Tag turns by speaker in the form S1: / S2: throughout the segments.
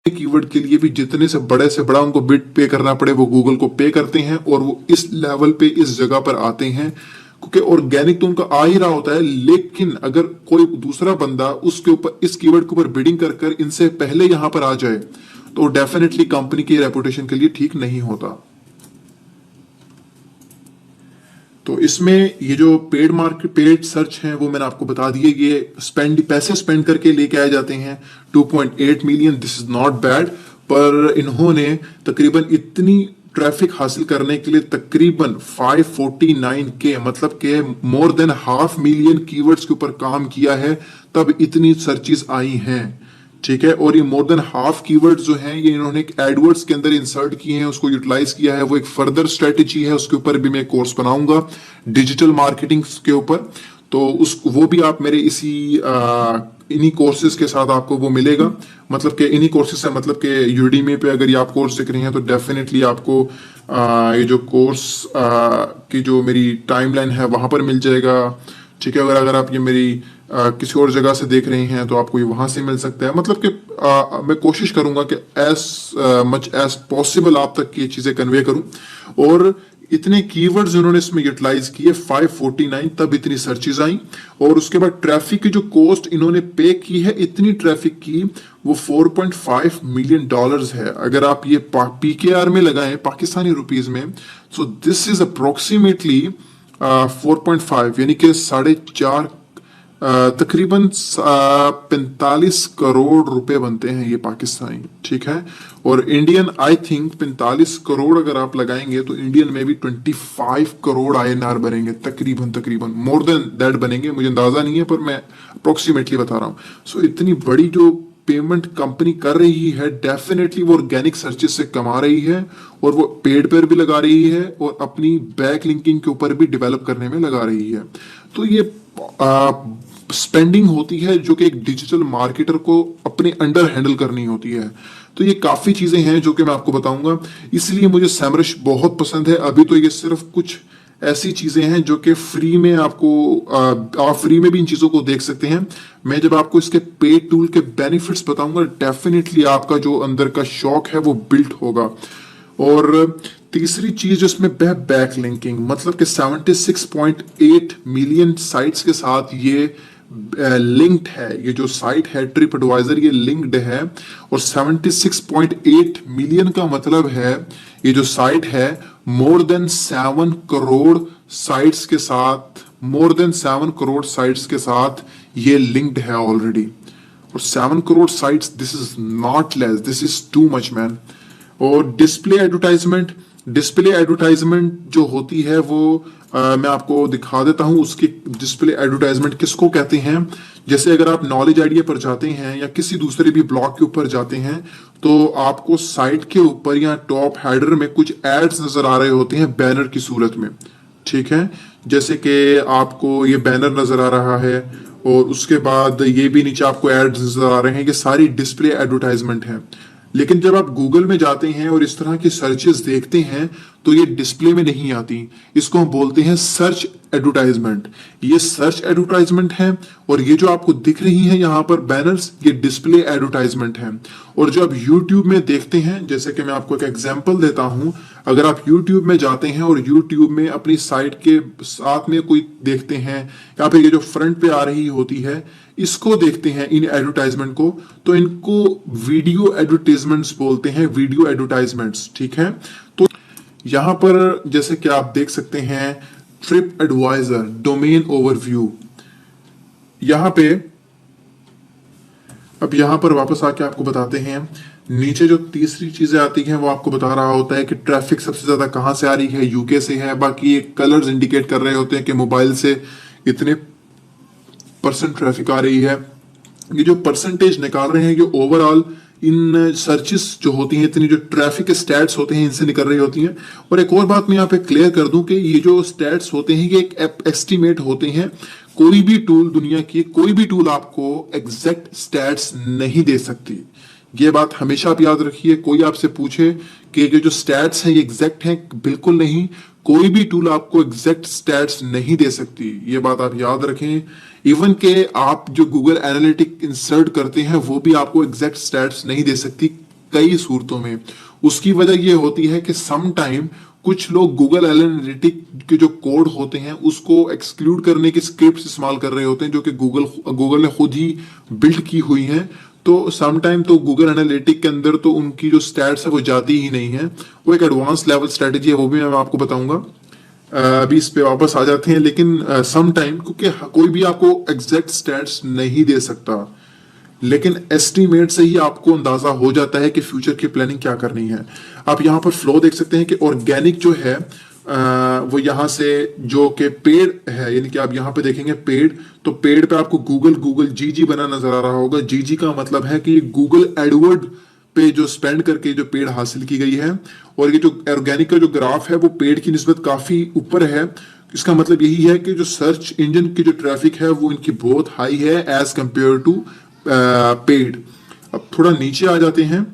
S1: Keyword के लिए भी जितने से बड़ा उनको बिड पे करना पड़े वो गूगल को पे करते हैं और वो इस लेवल पे इस जगह पर आते हैं, क्योंकि ऑर्गेनिक तो उनका आ ही रहा होता है। लेकिन अगर कोई दूसरा बंदा उसके ऊपर इस कीवर्ड के ऊपर बिडिंग कर कर इनसे पहले यहां पर आ जाए तो डेफिनेटली कंपनी की रेपुटेशन के लिए ठीक नहीं होता। तो इसमें ये जो पेड सर्च है वो मैंने आपको बता दिए, ये पैसे स्पेंड करके लेके आए जाते हैं 2.8 million. This is not bad, पर इन्होंने तकरीबन इतनी ट्रैफिक हासिल करने के लिए तकरीबन 549 के मतलब के मोर देन 500,000 कीवर्ड्स के ऊपर काम किया है, तब इतनी सर्चेस आई हैं। ठीक है, और ये मोर देन हाफ कीवर्ड्स जो हैं ये इन्होंने एक एडवर्ड्स के अंदर इंसर्ट किए हैं, उसको यूटिलाइज किया है। वो एक फर्दर स्ट्रेटेजी है, उसके ऊपर भी मैं कोर्स बनाऊंगा डिजिटल मार्केटिंग के ऊपर। तो वो भी आप मेरे इन्हीं कोर्सेज के साथ आपको वो मिलेगा। मतलब कि इन्हीं कोर्सेज से मतलब कि यूडीमी पे अगर ये आप कोर्स देख रहे हैं तो डेफिनेटली आपको ये जो कोर्स की जो मेरी टाइमलाइन है वहां पर मिल जाएगा। ठीक है, अगर आप ये मेरी किसी और जगह से देख रहे हैं तो आपको ये वहां से मिल सकता है। मतलब कि मैं कोशिश करूंगा कि एज मच एज पॉसिबल आप तक ये चीजें कन्वे करूं। और इतने कीवर्ड्स उन्होंने इसमें यूटिलाइज किए 549, तब इतनी सर्चेज आई। और उसके बाद ट्रैफिक की जो कॉस्ट इन्होंने पे की है इतनी ट्रैफिक की वो $4.5 मिलियन है। अगर आप ये पीकेआर में लगाएं पाकिस्तानी रुपीज में, सो दिस इज अप्रोक्सीमेटली 4.5 यानी कि 4.5 तकरीबन 45 करोड़ रुपए बनते हैं ये पाकिस्तानी। ठीक है, और इंडियन आई थिंक 45 करोड़ अगर आप लगाएंगे तो इंडियन में भी 25 करोड़ INR बनेंगे, तकरीबन मोर देन दैट बनेंगे। मुझे अंदाजा नहीं है पर मैं अप्रोक्सीमेटली बता रहा हूँ। सो इतनी बड़ी जो पेमेंट कंपनी कर रही है, डेफिनेटली वो ऑर्गेनिक सर्चेस से कमा रही है और वो पेड पर भी लगा रही है और अपनी बैक लिंकिंग के ऊपर भी डेवलप करने में लगा रही है। तो ये स्पेंडिंग होती है जो कि एक डिजिटल मार्केटर को अपने अंडर हैंडल करनी होती है। तो ये काफी चीजें हैं जो कि मैं आपको बताऊंगा, इसलिए मुझे सैमरश बहुत पसंद है। अभी तो ये सिर्फ कुछ ऐसी चीजें हैं जो कि फ्री में आपको आप फ्री में भी इन चीजों को देख सकते हैं। मैं जब आपको इसके पेड टूल के बेनिफिट्स बताऊंगा डेफिनेटली आपका जो अंदर का शौक है वो बिल्ड होगा। और तीसरी चीज जिसमें बैक लिंकिंग, मतलब कि 76.8 मिलियन साइट्स के साथ ये लिंक्ड है। ये जो साइट है ट्रिप एडवाइजर ये लिंक्ड है, और 76.8 मिलियन का मतलब है ये जो साइट है मोर देन 7 करोड़ साइट्स के साथ, मोर देन 7 करोड़ साइट्स के साथ ये लिंक्ड है ऑलरेडी। और 7 crore sites, this is not less, this is too much man. और डिस्प्ले एडवर्टाइजमेंट जो होती है वो मैं आपको दिखा देता हूं। उसकी डिस्प्ले एडवर्टाइजमेंट किसको कहते हैं? जैसे अगर आप नॉलेज आइडिया पर जाते हैं या किसी दूसरे भी ब्लॉग के ऊपर जाते हैं तो आपको साइट के ऊपर या टॉप हेडर में कुछ एड्स नजर आ रहे होते हैं बैनर की सूरत में। ठीक है, जैसे कि आपको ये बैनर नजर आ रहा है और उसके बाद ये भी नीचे आपको एड्स नजर आ रहे हैं, ये सारी डिस्प्ले एडवर्टाइजमेंट है। लेकिन जब आप गूगल में जाते हैं और इस तरह की सर्चेस देखते हैं तो ये डिस्प्ले में नहीं आती, इसको हम बोलते हैं सर्च एडवर्टाइजमेंट। ये सर्च एडवर्टाइजमेंट है और ये जो आपको दिख रही है यहाँ पर बैनर्स, ये डिस्प्ले एडवर्टाइजमेंट है। और जो आप YouTube में देखते हैं, जैसे कि मैं आपको एक एग्जांपल देता हूं, अगर आप YouTube में जाते हैं और YouTube में अपनी साइट के साथ में कोई देखते हैं या फिर ये जो फ्रंट पे आ रही होती है इसको देखते हैं, इन एडवर्टाइजमेंट को, तो इनको वीडियो एडवर्टाइजमेंट्स बोलते हैं, वीडियो एडवर्टाइजमेंट्स। ठीक है, तो यहां पर जैसे कि आप देख सकते हैं ट्रिप एडवाइजर डोमेन ओवरव्यू, यहां पे अब यहां पर वापस आके आपको बताते हैं। नीचे जो तीसरी चीजें आती हैं वो आपको बता रहा होता है कि ट्रैफिक सबसे ज्यादा कहां से आ रही है, यूके से है। बाकी ये कलर्स इंडिकेट कर रहे होते हैं कि मोबाइल से इतने % ट्रैफिक आ रही है। ये जो परसेंटेज निकाल रहे हैं ये ओवरऑल इन सर्चेस जो होती हैं, इतनी जो ट्रैफिक स्टैट्स होते हैं इनसे निकल रही होती हैं। और एक और बात मैं यहाँ पे क्लियर कर दूं कि ये जो स्टैट्स होते हैं ये एक एस्टिमेट होते हैं। कोई भी टूल, दुनिया की कोई भी टूल आपको एग्जैक्ट स्टैट्स नहीं दे सकती। ये बात हमेशा आप याद रखिए। कोई आपसे पूछे कि ये जो स्टैट्स हैं ये एग्जैक्ट हैं, बिल्कुल नहीं। कोई भी टूल आपको एग्जैक्ट स्टैट्स नहीं दे सकती, ये बात आप याद रखें। इवन के आप जो गूगल एनालिटिक इंसर्ट करते हैं वो भी आपको एग्जैक्ट स्टैट्स नहीं दे सकती। कई सूरतों में। उसकी वजह ये होती है कि सम टाइम कुछ लोग गूगल एनालिटिक के जो कोड होते हैं उसको एक्सक्लूड करने की स्क्रिप्ट्स इस्तेमाल कर रहे होते हैं, जो कि गूगल ने खुद ही बिल्ड की हुई हैं। तो सम टाइम तो गूगल एनालिटिक के अंदर तो उनकी जो स्टैट्स है वो जाती ही नहीं है। वो एक एडवांस लेवल स्ट्रेटेजी है, वो भी मैं आपको बताऊंगा। अभी इस पे वापस आ जाते हैं, लेकिन सम टाइम क्योंकि कोई भी आपको एग्जैक्ट स्टैट्स नहीं दे सकता, लेकिन एस्टीमेट से ही आपको अंदाजा हो जाता है कि फ्यूचर की प्लानिंग क्या करनी है। आप यहाँ पर फ्लो देख सकते हैं कि ऑर्गेनिक जो है वो यहाँ से जो कि पेड है, यानी कि आप यहाँ पे देखेंगे पेड, तो पेड पे आपको गूगल जीजी बना नजर आ रहा होगा। जीजी का मतलब है कि गूगल एडवर्ड पे जो स्पेंड करके जो पेड हासिल की गई है, और ये जो ऑर्गेनिक का जो ग्राफ है वो पेड की निस्बत काफी ऊपर है। इसका मतलब यही है कि जो सर्च इंजन की जो ट्रैफिक है वो इनकी बहुत हाई है एज कंपेयर टू पेड। अब थोड़ा नीचे आ जाते हैं।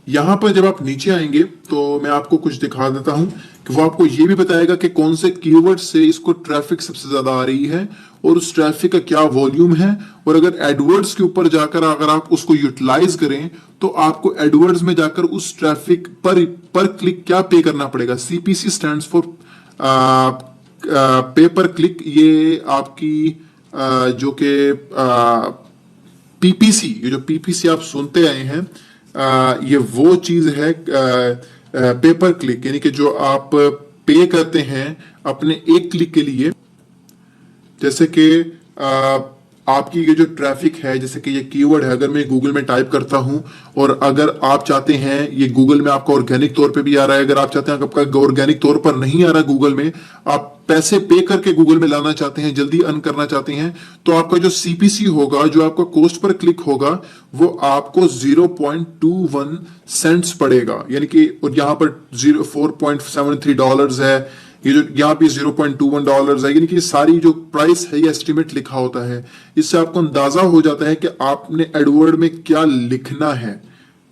S1: यहां पर जब आप नीचे आएंगे तो मैं आपको कुछ दिखा देता हूं कि वो आपको ये भी बताएगा कि कौन से कीवर्ड से इसको ट्रैफिक सबसे ज्यादा आ रही है और उस ट्रैफिक का क्या वॉल्यूम है। और अगर एडवर्ड्स के ऊपर जाकर अगर आप उसको यूटिलाइज करें तो आपको एडवर्ड्स में जाकर उस ट्रैफिक पर क्लिक क्या पे करना पड़ेगा। सीपीसी स्टैंड्स फॉर पे पर क्लिक। ये आपकी जो कि पीपीसी, ये जो पीपीसी आप सुनते आए हैं, ये वो चीज है पेपर क्लिक, यानी कि जो आप पे करते हैं अपने एक क्लिक के लिए। जैसे कि आपकी ये जो ट्रैफिक है, जैसे कि ये कीवर्ड है, अगर मैं गूगल में टाइप करता हूं और अगर आप चाहते हैं ये गूगल में आपका ऑर्गेनिक तौर पे भी आ रहा है, अगर आप चाहते हैं आपका ऑर्गेनिक तौर पर नहीं आ रहा गूगल में, आप पैसे पे करके गूगल में लाना चाहते हैं, जल्दी अर्न करना चाहते हैं, तो आपका जो सीपीसी होगा, जो आपका कॉस्ट पर क्लिक होगा, वो आपको 0.21 सेंट्स पड़ेगा। यानी कि और यहाँ पर $4.73 है, ये जो यहाँ पे $0.21 है, यानी कि सारी जो प्राइस है ये एस्टिमेट लिखा होता है। इससे आपको अंदाजा हो जाता है कि आपने एडवर्ड में क्या लिखना है,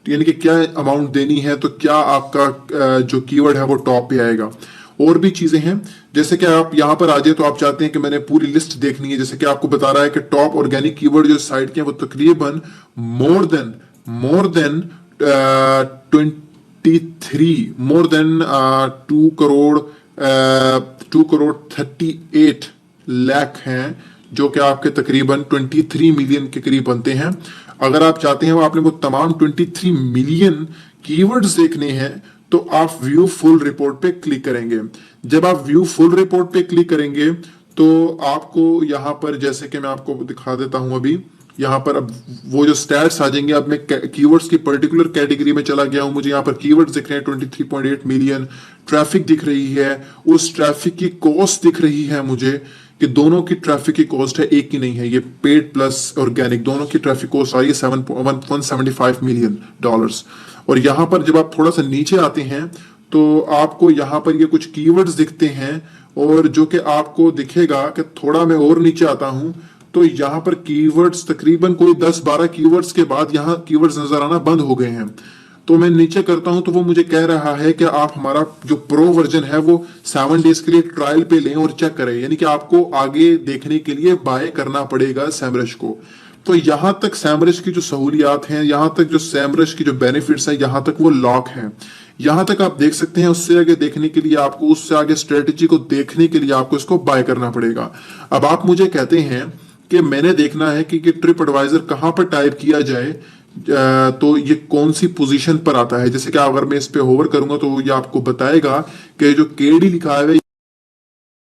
S1: यानी कि क्या अमाउंट देनी है, तो क्या आपका जो कीवर्ड है वो टॉप पे आएगा। और भी चीजें हैं, जैसे कि आप यहाँ पर आ जाए तो आप चाहते हैं कि मैंने पूरी लिस्ट देखनी है, जैसे कि आपको बता रहा है कि टॉप ऑर्गेनिक कीवर्ड जो साइट के हैं वो तकरीबन मोर देन 2 करोड़ 38 लाख हैं, जो कि आपके तकरीबन 23 मिलियन के करीब बनते हैं। अगर आप चाहते हैं आपने वो तमाम 23 मिलियन कीवर्ड्स देखने हैं तो आप व्यू फुल रिपोर्ट पे क्लिक करेंगे। जब आप व्यू फुल रिपोर्ट पे क्लिक करेंगे तो आपको यहाँ पर, जैसे कि मैं आपको दिखा देता हूं, अभी यहाँ पर अब वो जो स्टैट्स आ जाएंगे। अब मैं कीवर्ड्स की पर्टिकुलर कैटेगरी में चला गया हूं, मुझे यहाँ पर कीवर्ड्स दिख रहे हैं 23.8 मिलियन, ट्रैफिक दिख रही है, उस ट्रैफिक की कॉस्ट दिख रही है मुझे कि दोनों की ट्रैफिक की कॉस्ट है, एक की नहीं है, ये पेड प्लस ऑर्गेनिक दोनों की ट्रैफिक कॉस्ट आ रही है $175 मिलियन। और यहाँ पर जब आप थोड़ा सा नीचे आते हैं तो आपको यहाँ पर ये कुछ कीवर्ड्स दिखते हैं, और जो कि आपको दिखेगा कि थोड़ा मैं और नीचे आता हूं तो यहाँ पर कीवर्ड्स तकरीबन कोई 10-12 कीवर्ड्स के बाद यहाँ कीवर्ड्स नजर आना बंद हो गए हैं। तो मैं नीचे करता हूं तो वो मुझे कह रहा है कि आप हमारा जो प्रो वर्जन है वो 7 डेज के लिए ट्रायल पे लें और चेक करें, यानी कि आपको आगे देखने के लिए बाय करना पड़ेगा सैमरश को। तो यहां तक सैमरश की जो सहूलियात हैं, यहां तक जो सैमरश की जो बेनिफिट्स हैं, यहां तक वो लॉक हैं। यहां तक आप देख सकते हैं। उससे आगे देखने के लिए आपको, उससे आगे स्ट्रेटेजी को देखने के लिए आपको इसको बाय करना पड़ेगा। अब आप मुझे कहते हैं कि मैंने देखना है कि ट्रिप एडवाइजर कहां पर टाइप किया जाए, तो ये कौन सी पोजीशन पर आता है। जैसे कि अगर मैं इस पे होवर करूंगा तो ये आपको बताएगा कि जो केडी लिखा है